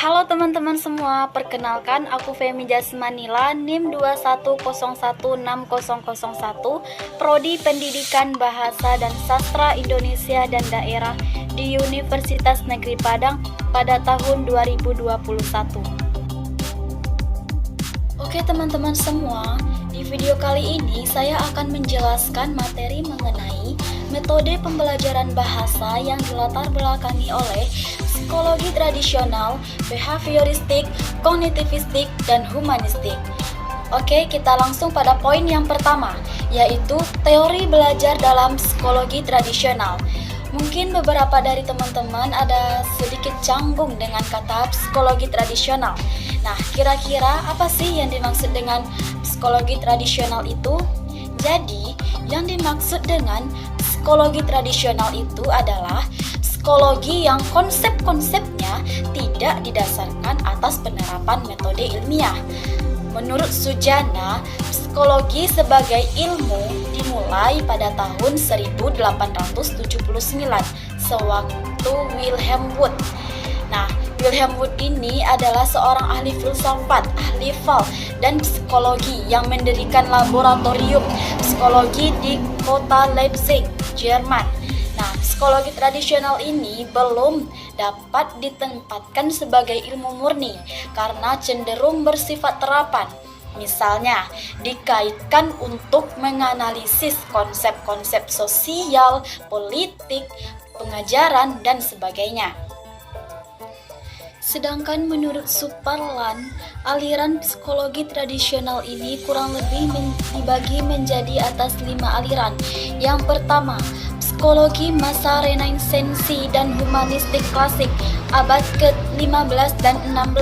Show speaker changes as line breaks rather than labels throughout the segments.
Halo teman-teman semua, perkenalkan aku Femi Jasmanila, NIM 21016001, Prodi Pendidikan Bahasa dan Sastra Indonesia dan Daerah di Universitas Negeri Padang pada tahun 2021. Oke teman-teman semua, di video kali ini saya akan menjelaskan materi mengenai metode pembelajaran bahasa yang dilatar belakangi oleh psikologi tradisional, behavioristik, kognitivistik, dan humanistik. Oke, kita langsung pada poin yang pertama, yaitu teori belajar dalam psikologi tradisional. Mungkin beberapa dari teman-teman ada sedikit canggung dengan kata psikologi tradisional. Nah, kira-kira apa sih yang dimaksud dengan psikologi tradisional itu? Jadi, yang dimaksud dengan psikologi tradisional itu adalah psikologi yang konsep-konsepnya tidak didasarkan atas penerapan metode ilmiah. Menurut Sujana, psikologi sebagai ilmu dimulai pada tahun 1879 sewaktu Wilhelm Wundt. Nah, Wilhelm Wundt ini adalah seorang ahli filsafat, ahli FAL, dan psikologi yang mendirikan laboratorium psikologi di kota Leipzig, Jerman. Nah, psikologi tradisional ini belum dapat ditempatkan sebagai ilmu murni karena cenderung bersifat terapan. Misalnya, dikaitkan untuk menganalisis konsep-konsep sosial, politik, pengajaran, dan sebagainya. Sedangkan menurut Superland, aliran psikologi tradisional ini kurang lebih dibagi menjadi atas 5 aliran. Yang pertama, psikologi masa Renaissansi dan humanistik klasik abad ke-15 dan 16.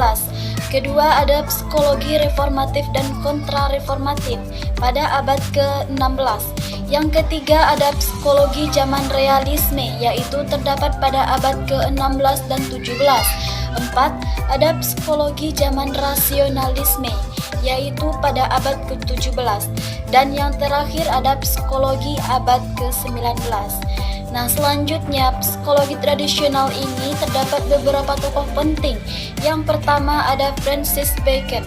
Kedua, ada psikologi reformatif dan kontra-reformatif pada abad ke-16. Yang ketiga, ada psikologi zaman realisme, yaitu terdapat pada abad ke-16 dan 17. 4. Ada psikologi zaman rasionalisme, yaitu pada abad ke-17. Dan yang terakhir ada psikologi abad ke-19. Nah, selanjutnya psikologi tradisional ini terdapat beberapa tokoh penting. Yang pertama ada Francis Bacon.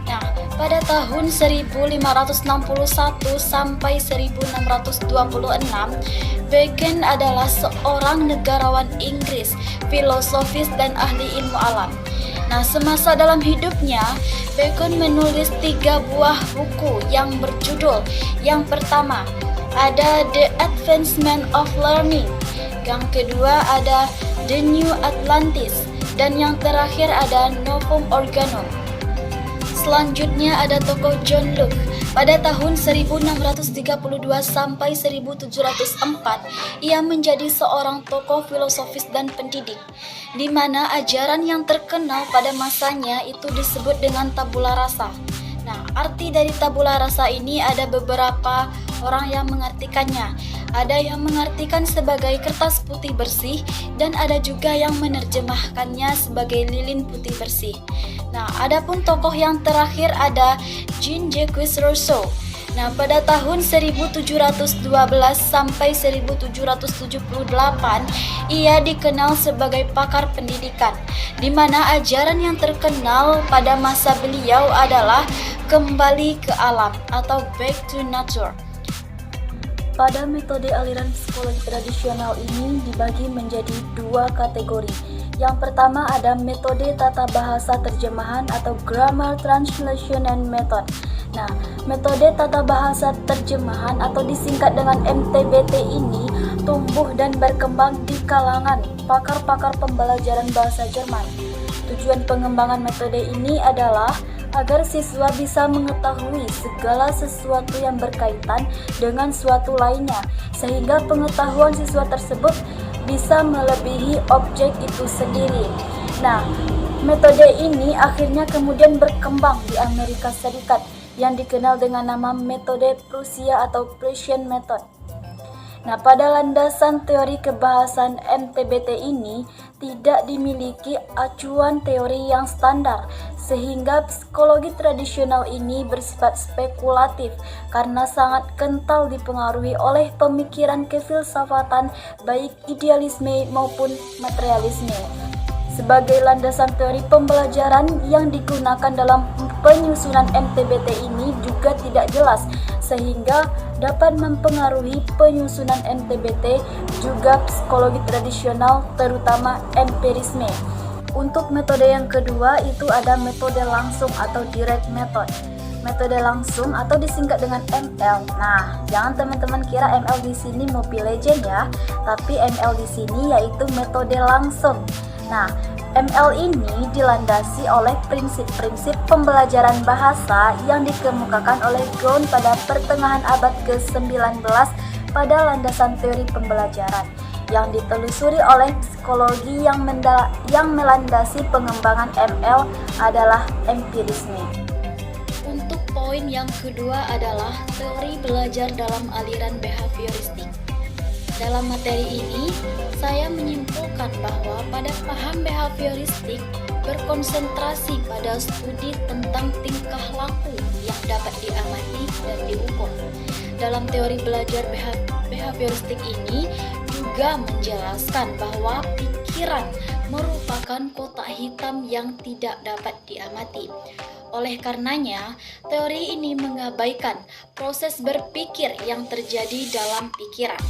Nah, pada tahun 1561 sampai 1626, Bacon adalah seorang negarawan Inggris, filosofis dan ahli ilmu alam. Nah, semasa dalam hidupnya, Bacon menulis 3 buah buku yang berjudul. Yang pertama, ada The Advancement of Learning. Yang kedua ada The New Atlantis. Dan yang terakhir ada Novum Organum. Selanjutnya ada tokoh John Locke. Pada tahun 1632 sampai 1704, ia menjadi seorang tokoh filosofis dan pendidik, di mana ajaran yang terkenal pada masanya itu disebut dengan tabula rasa. Nah, arti dari tabula rasa ini ada beberapa orang yang mengartikannya. Ada yang mengartikan sebagai kertas putih bersih dan ada juga yang menerjemahkannya sebagai lilin putih bersih. Nah, adapun tokoh yang terakhir ada Jean-Jacques Rousseau. Nah, pada tahun 1712 sampai 1778, ia dikenal sebagai pakar pendidikan, di mana ajaran yang terkenal pada masa beliau adalah kembali ke alam atau back to nature. Pada metode aliran psikologi tradisional ini dibagi menjadi 2 kategori. Yang pertama ada metode tata bahasa terjemahan atau Grammar Translation and Method. Nah, metode tata bahasa terjemahan atau disingkat dengan MTBT ini tumbuh dan berkembang di kalangan pakar-pakar pembelajaran bahasa Jerman. Tujuan pengembangan metode ini adalah agar siswa bisa mengetahui segala sesuatu yang berkaitan dengan suatu lainnya, sehingga pengetahuan siswa tersebut bisa melebihi objek itu sendiri. Nah, metode ini akhirnya kemudian berkembang di Amerika Serikat yang dikenal dengan nama metode Prusia atau Prussian Method. Nah, pada landasan teori kebahasan MTBT ini tidak dimiliki acuan teori yang standar, sehingga psikologi tradisional ini bersifat spekulatif karena sangat kental dipengaruhi oleh pemikiran kefilsafatan baik idealisme maupun materialisme. sebagai landasan teori pembelajaran yang digunakan dalam penyusunan MTBT ini juga tidak jelas, sehingga dapat mempengaruhi penyusunan MTBT juga psikologi tradisional, terutama empirisme. Untuk metode yang kedua itu ada metode langsung atau direct method. Metode langsung atau disingkat dengan ML. Nah, jangan teman-teman kira ML di sini Mobile Legend ya, tapi ML di sini yaitu metode langsung. Nah, ML ini dilandasi oleh prinsip-prinsip pembelajaran bahasa yang dikemukakan oleh Ground pada pertengahan abad ke-19 pada landasan teori pembelajaran yang ditelusuri oleh psikologi yang melandasi pengembangan ML adalah empirisme. Untuk poin yang kedua adalah teori belajar dalam aliran behavioristik. Dalam materi ini, saya menyimpulkan bahwa pada paham behavioristik berkonsentrasi pada studi tentang tingkah laku yang dapat diamati dan diukur. Dalam teori belajar behavioristik ini juga menjelaskan bahwa pikiran merupakan kotak hitam yang tidak dapat diamati. Oleh karenanya, teori ini mengabaikan proses berpikir yang terjadi dalam pikiran.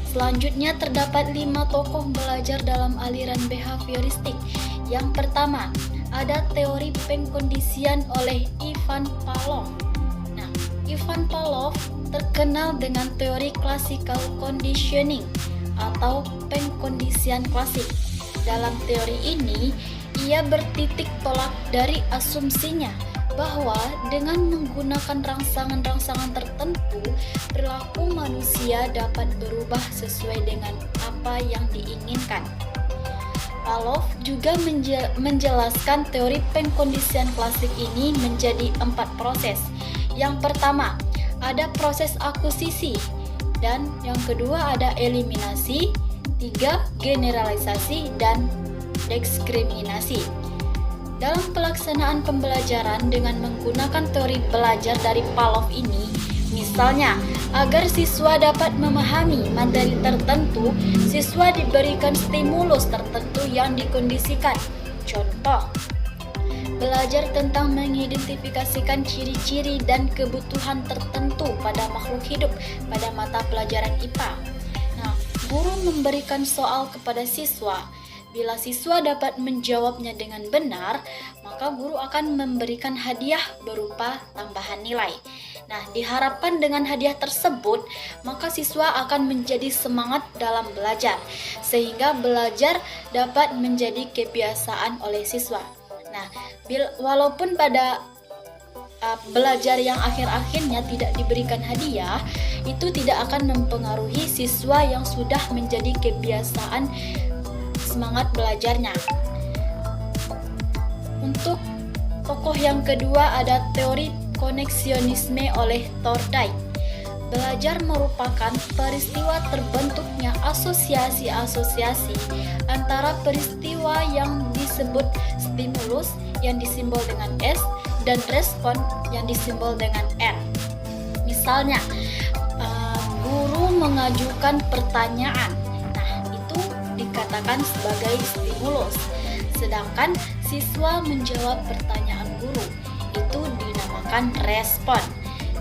Selanjutnya terdapat 5 tokoh belajar dalam aliran behavioristik. Yang pertama, ada teori pengkondisian oleh Ivan Pavlov. Nah, Ivan Pavlov terkenal dengan teori classical conditioning atau pengkondisian klasik. Dalam teori ini, ia bertitik tolak dari asumsinya bahwa dengan menggunakan rangsangan-rangsangan tertentu, perilaku manusia dapat berubah sesuai dengan apa yang diinginkan. Pavlov juga menjelaskan teori pengkondisian klasik ini menjadi 4 proses. Yang pertama, ada proses akuisisi, dan yang kedua ada eliminasi, 3 generalisasi, dan diskriminasi. Dalam pelaksanaan pembelajaran dengan menggunakan teori belajar dari Pavlov ini, misalnya, agar siswa dapat memahami materi tertentu, siswa diberikan stimulus tertentu yang dikondisikan. Contoh, belajar tentang mengidentifikasikan ciri-ciri dan kebutuhan tertentu pada makhluk hidup pada mata pelajaran IPA. Nah, guru memberikan soal kepada siswa. Bila siswa dapat menjawabnya dengan benar, maka guru akan memberikan hadiah berupa tambahan nilai. Nah, diharapkan dengan hadiah tersebut, maka siswa akan menjadi semangat dalam belajar, sehingga belajar dapat menjadi kebiasaan oleh siswa. Nah, walaupun pada belajar yang akhir-akhirnya tidak diberikan hadiah, itu tidak akan mempengaruhi siswa yang sudah menjadi kebiasaan semangat belajarnya. Untuk tokoh yang kedua ada teori koneksionisme oleh Thorndike. Belajar merupakan peristiwa terbentuknya asosiasi-asosiasi antara peristiwa yang disebut stimulus yang disimbol dengan S dan respon yang disimbol dengan R. Misalnya, guru mengajukan pertanyaan. Dikatakan sebagai stimulus, sedangkan siswa menjawab pertanyaan guru, itu dinamakan respon.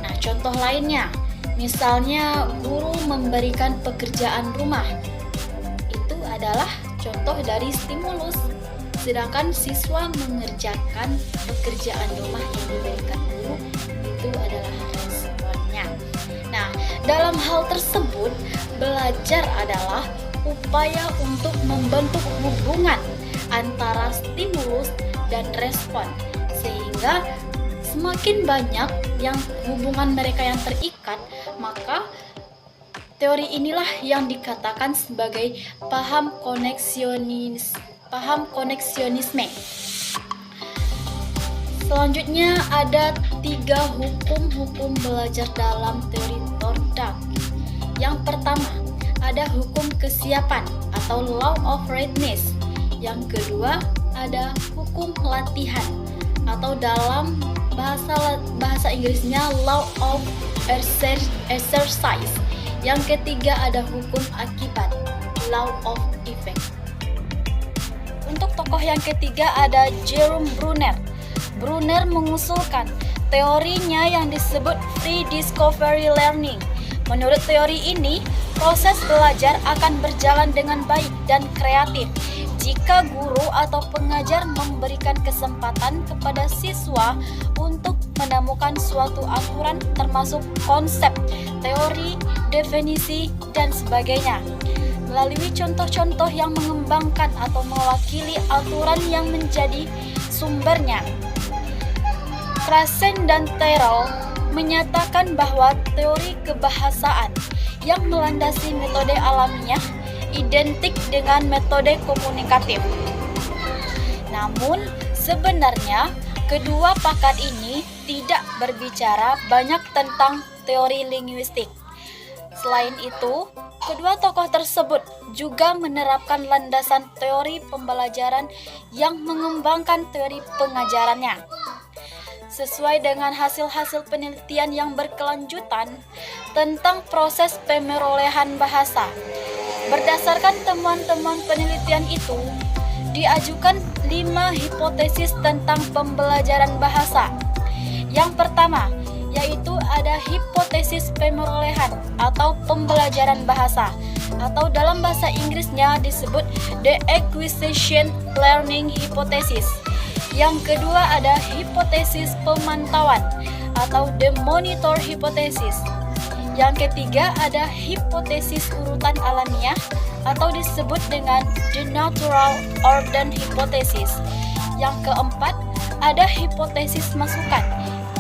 Nah, contoh lainnya, misalnya guru memberikan pekerjaan rumah, itu adalah contoh dari stimulus, sedangkan siswa mengerjakan pekerjaan rumah yang diberikan guru, itu adalah responnya. Nah, dalam hal tersebut, belajar adalah upaya untuk membentuk hubungan antara stimulus dan respon, sehingga semakin banyak yang hubungan mereka yang terikat, maka teori inilah yang dikatakan sebagai paham koneksionisme. Selanjutnya ada 3 hukum belajar dalam teori Thorndike. Yang pertama, ada hukum kesiapan atau law of readiness. Yang kedua, ada hukum latihan atau dalam bahasa Inggrisnya law of exercise. Yang ketiga ada hukum akibat, law of effect. Untuk tokoh yang ketiga ada Jerome Bruner. Bruner mengusulkan teorinya yang disebut free discovery learning. Menurut teori ini, proses belajar akan berjalan dengan baik dan kreatif jika guru atau pengajar memberikan kesempatan kepada siswa untuk menemukan suatu aturan termasuk konsep, teori, definisi, dan sebagainya. Melalui contoh-contoh yang mengembangkan atau mewakili aturan yang menjadi sumbernya. Frasen dan Terrell menyatakan bahwa teori kebahasaan yang melandasi metode alamiah identik dengan metode komunikatif. Namun, sebenarnya kedua pakar ini tidak berbicara banyak tentang teori linguistik. Selain itu, kedua tokoh tersebut juga menerapkan landasan teori pembelajaran yang mengembangkan teori pengajarannya. Sesuai dengan hasil-hasil penelitian yang berkelanjutan tentang proses pemerolehan bahasa. Berdasarkan temuan-temuan penelitian itu, diajukan 5 hipotesis tentang pembelajaran bahasa. Yang pertama, yaitu ada hipotesis pemerolehan atau pembelajaran bahasa, atau dalam bahasa Inggrisnya disebut the acquisition learning hypothesis. Yang kedua ada hipotesis pemantauan atau the monitor hypothesis. Yang ketiga ada hipotesis urutan alamiah atau disebut dengan the natural order hypothesis. Yang keempat ada hipotesis masukan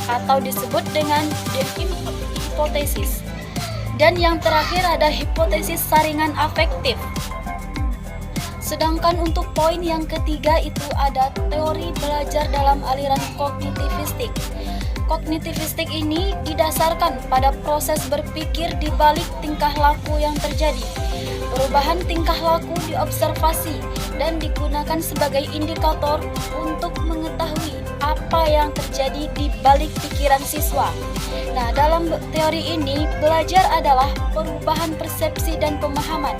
atau disebut dengan the input hypothesis. Dan yang terakhir ada hipotesis saringan afektif. Sedangkan untuk poin yang ketiga itu ada teori belajar dalam aliran kognitivistik. Kognitivistik ini didasarkan pada proses berpikir di balik tingkah laku yang terjadi. Perubahan tingkah laku diobservasi dan digunakan sebagai indikator untuk mengetahui apa yang terjadi di balik pikiran siswa. Nah, dalam teori ini, belajar adalah perubahan persepsi dan pemahaman.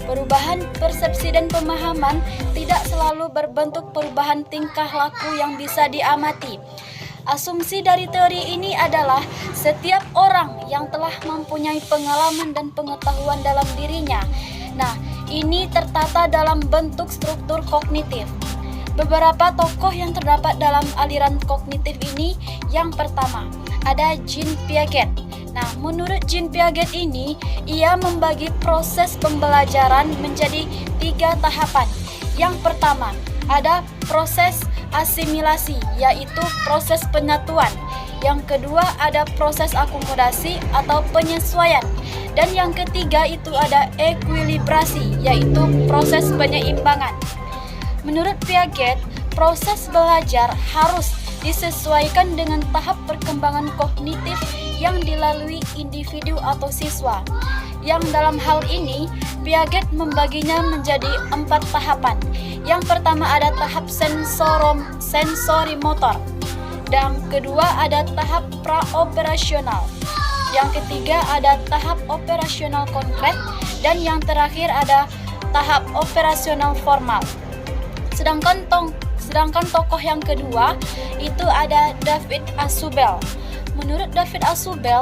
Perubahan persepsi dan pemahaman tidak selalu berbentuk perubahan tingkah laku yang bisa diamati. Asumsi dari teori ini adalah setiap orang yang telah mempunyai pengalaman dan pengetahuan dalam dirinya. Nah, ini tertata dalam bentuk struktur kognitif. Beberapa tokoh yang terdapat dalam aliran kognitif ini, yang pertama ada Jean Piaget. Nah, menurut Jean Piaget ini, ia membagi proses pembelajaran menjadi 3 tahapan. Yang pertama, ada proses asimilasi, yaitu proses penyatuan. Yang kedua, ada proses akomodasi atau penyesuaian. Dan yang ketiga itu ada ekuilibrasi, yaitu proses penyeimbangan. Menurut Piaget, proses belajar harus disesuaikan dengan tahap perkembangan kognitif yang dilalui individu atau siswa. Yang dalam hal ini, Piaget membaginya menjadi 4 tahapan. Yang pertama ada tahap sensori-motor. Dan kedua ada tahap praoperasional. Yang ketiga ada tahap operasional konkret. Dan yang terakhir ada tahap operasional formal. Sedangkan tokoh yang kedua itu ada David Ausubel. Menurut David Ausubel,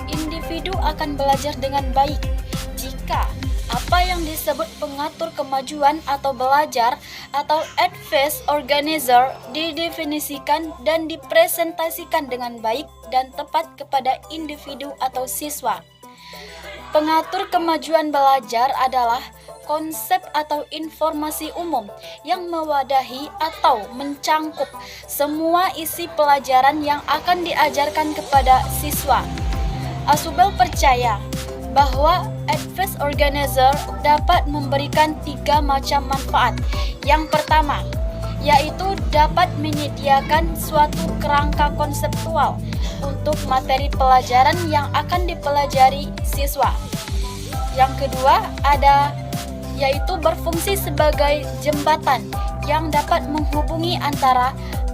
individu akan belajar dengan baik jika apa yang disebut pengatur kemajuan atau belajar atau advice organizer didefinisikan dan dipresentasikan dengan baik dan tepat kepada individu atau siswa. Pengatur kemajuan belajar adalah konsep atau informasi umum yang mewadahi atau mencangkup semua isi pelajaran yang akan diajarkan kepada siswa. Ausubel percaya bahwa advice organizer dapat memberikan 3 macam manfaat. Yang pertama, yaitu dapat menyediakan suatu kerangka konseptual untuk materi pelajaran yang akan dipelajari siswa. Yang kedua, yaitu berfungsi sebagai jembatan yang dapat menghubungi antara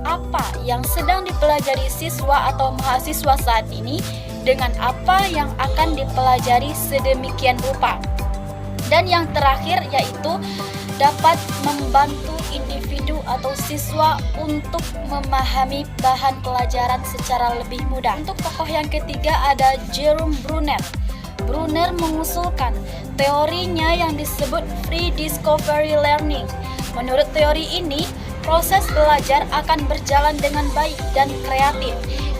apa yang sedang dipelajari siswa atau mahasiswa saat ini dengan apa yang akan dipelajari sedemikian rupa. Dan yang terakhir yaitu dapat membantu individu atau siswa untuk memahami bahan pelajaran secara lebih mudah. Untuk tokoh yang ketiga ada Jerome Bruner. Bruner mengusulkan teorinya yang disebut free discovery learning. Menurut teori ini, proses belajar akan berjalan dengan baik dan kreatif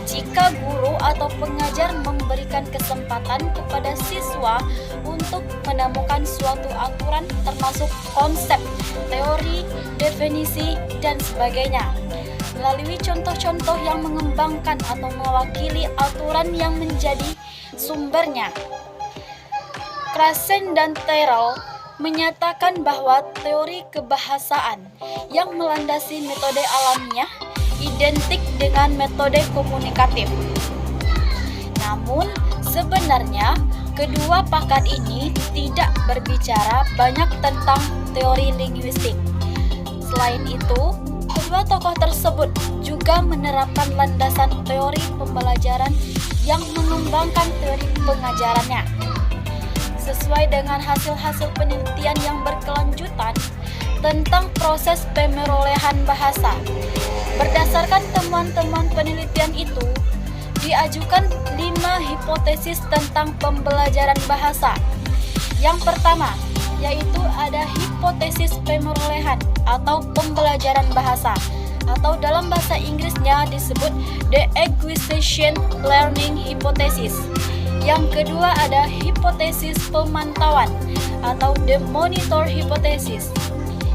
jika guru atau pengajar memberikan kesempatan kepada siswa untuk menemukan suatu aturan termasuk konsep, teori, definisi, dan sebagainya. Melalui contoh-contoh yang mengembangkan atau mewakili aturan yang menjadi sumbernya. Krashen dan Terrell menyatakan bahwa teori kebahasaan yang melandasi metode alamiah identik dengan metode komunikatif. Namun, sebenarnya kedua pakar ini tidak berbicara banyak tentang teori linguistik. Selain itu, kedua tokoh tersebut juga menerapkan landasan teori pembelajaran yang mengembangkan teori pengajarannya. Sesuai dengan hasil-hasil penelitian yang berkelanjutan tentang proses pemerolehan bahasa. Berdasarkan temuan-temuan penelitian itu, diajukan 5 hipotesis tentang pembelajaran bahasa. Yang pertama, yaitu ada hipotesis pemerolehan atau pembelajaran bahasa, atau dalam bahasa Inggrisnya disebut the acquisition learning hypothesis. Yang kedua ada hipotesis pemantauan atau the monitor hypothesis.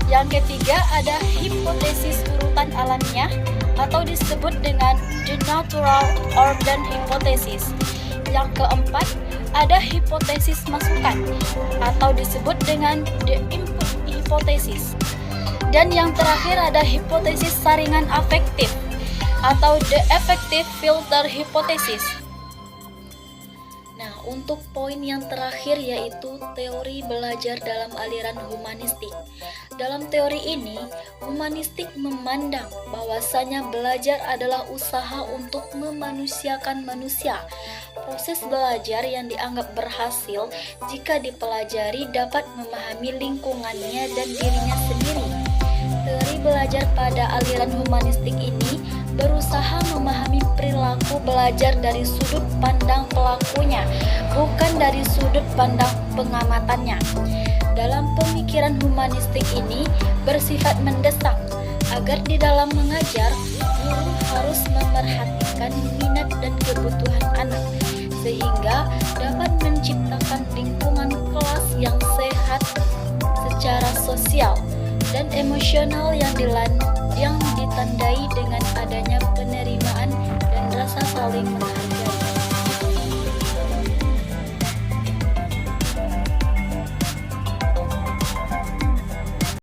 Yang ketiga ada hipotesis urutan alamiah atau disebut dengan the natural order hypothesis. Yang keempat ada hipotesis masukan atau disebut dengan the input hypothesis. Dan yang terakhir ada hipotesis saringan afektif atau the affective filter hypothesis. Nah, untuk poin yang terakhir yaitu teori belajar dalam aliran humanistik. Dalam teori ini, humanistik memandang bahwasanya belajar adalah usaha untuk memanusiakan manusia. Proses belajar yang dianggap berhasil jika dipelajari dapat memahami lingkungannya dan dirinya sendiri. Teori belajar pada aliran humanistik ini berusaha memahami perilaku belajar dari sudut pandang pelakunya, bukan dari sudut pandang pengamatannya. Dalam pemikiran humanistik ini bersifat mendesak agar di dalam mengajar, guru harus memerhatikan minat dan kebutuhan anak, sehingga dapat menciptakan lingkungan kelas yang sehat secara sosial dan emosional yang